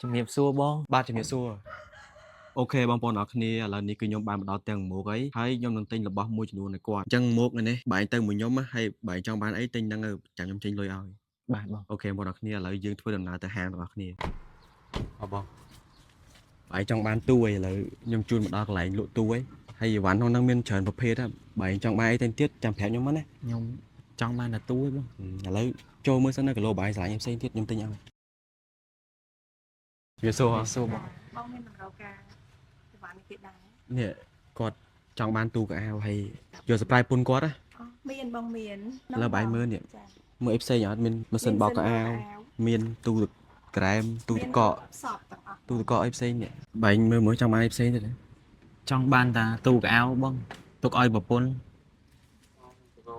ជំរាបសួរបងបាទជំរាបសួរអូខេបងប្អូនអរគ្នាឥឡូវនេះគឺខ្ញុំបានមកដល់ទាំងមុខហើយខ្ញុំនឹងទិញរបស់មួយចំនួនឲ្យគាត់អញ្ចឹងមុខនេះបែងទៅមួយខ្ញុំហើយបែងចង់បានអីទិញហ្នឹងទៅចាំខ្ញុំចេញលុយឲ្យបាទបងអូខេបងប្អូនអរគ្នាឥឡូវយើងធ្វើដំណើរទៅហាងរបស់គ្នាបងបែងចង់បានទូឯឥឡូវខ្ញុំជូនមកដល់កន្លែងលក់ទូឯហើយអីវ៉ាន់ក្នុងហ្នឹងមានច្រើនប្រភេទហ่ะបែងចង់បានអីទៅទៀតចាំប្រាប់ខ្ញុំមកណាខ្ញុំចង់បានតែទូឯងបងឥឡូវចូលមើលសិនណាគីឡូបាយស្រឡាញ់ផ្សេងទៀតខ្ញុំទិញឲ្យវាសួរជំរាបសួរបងបងមានតម្រូវការសេវានេះទៀតដែរនេះគាត់ចង់បានទូកៅអៅហើយយកស្ប្រាយពុនគាត់ណាមានបងមាន លើបាយមើលនេះមើលអីផ្សេងអត់មានម៉ាស៊ីនបោកកៅអៅមានទូទឹកក្រែមទូទឹកកកសពទាំងអស់ទូទឹកកកអីផ្សេងនេះបែងមើលមើលចង់បានអីផ្សេងទៀតចង់បានតាទូកៅអៅបងទុកឲ្យប្រពន្ធ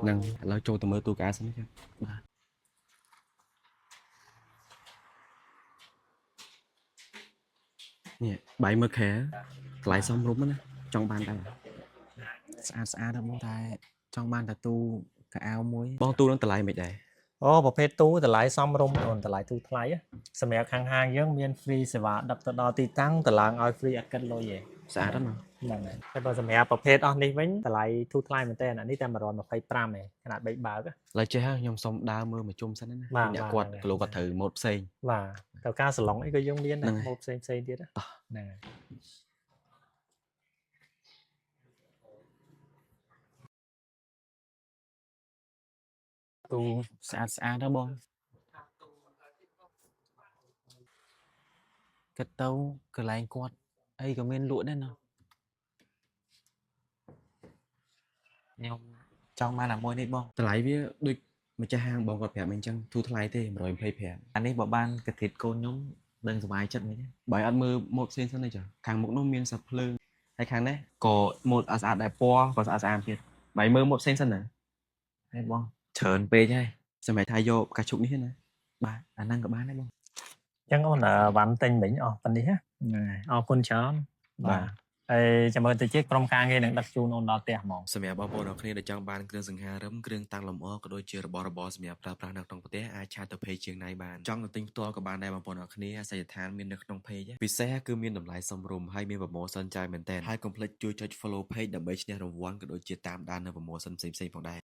ហ្នឹងឥឡូវចូលទៅមើលទូកៅអៅសិនចាបាទនេះបែងមើលខែកន្លែងសំរុំណាចង់បានដែរស្អាតស្អាតណាស់បងតែចង់បានតាទូកៅអៅមួយ បងទូនឹងតម្លៃមិនដែរអូប្រភេទទូតម្លៃសមរម្យអូនតម្លៃទូថ្លៃសម្រាប់ខាងហាងយើងមាន free សេវាដឹកទៅដល់ទីតាំងតម្លើងឲ្យ free អត់គិតលុយទេស្អាតហ្នឹងហ្នឹងហើយតែបើសម្រាប់ប្រភេទអស់នេះវិញតម្លៃទូថ្លៃមែនតើអានេះតែ125ឯងខនាត3បើកឡើយចេះខ្ញុំសុំដើរមើលមួយជុំសិនណាអ្នកគាត់គីឡូគាត់ត្រូវម៉ូតផ្សេងបាទទៅការសាឡុងអីក៏យើងមានដែរម៉ូតផ្សេងទៀតហ្នឹងហើយទូស្អាតស្អាតណាស់បងគិតទៅកន្លែងគាត់អីក៏មានលក់ដែរណាខ្ញុំចង់បានអាមួយនេះបងតម្លៃវាដូចម្ចាស់ហាងបងគាត់ប្រាប់អញ្ចឹងទូថ្លៃទេ125អានេះបើបានកតិតកូនខ្ញុំដឹងសុបាយចិត្តវិញបាយអត់មើលម៉ូតផ្សេងសិនទេចាខាងមុខនោះមានសាភ្លើងហើយខាងនេះក៏ម៉ូតស្អាតដែរពណ៌ក៏ស្អាតទៀតបាយមើលម៉ូតផ្សេងសិនណាហើយបងច្រើនពេកហើយសម្រាប់ថាយកកាជុកនេះណាបាទអាហ្នឹងក៏បានដែរបងអញ្ចឹងអូនវ៉ាន់ទិញមិញអស់ប៉ុណ្នេះណាអរគុណច្រើនបាទហើយចាំមើលទៅជាក្រុមការងារនឹងដឹកជូនអូនដល់ផ្ទះហ្មងសម្រាប់បងប្អូនអរគ្នាដែលចង់បានគ្រឿងសង្ហារឹមគ្រឿងតាំងលម្អក៏ដូចជារបស់របរសម្រាប់ប្រើប្រាស់នៅក្នុងផ្ទះអាចឆាតទៅ page ជាងណៃបានចង់ទៅទិញផ្ទាល់ក៏បានដែរបងប្អូនអរគ្នាអាសយដ្ឋានមាននៅក្នុង page ពិសេសគឺមានតម្លៃសមរម្យហើយមាន promotion ច្រើនមែនទែនហើយកុំភ្លេចជួយចុច follow page ដើម្បីឈ្នះរង្វាន់ក៏ដូចជាតាមដាននៅ promotion ផ្សេងៗផងដែរ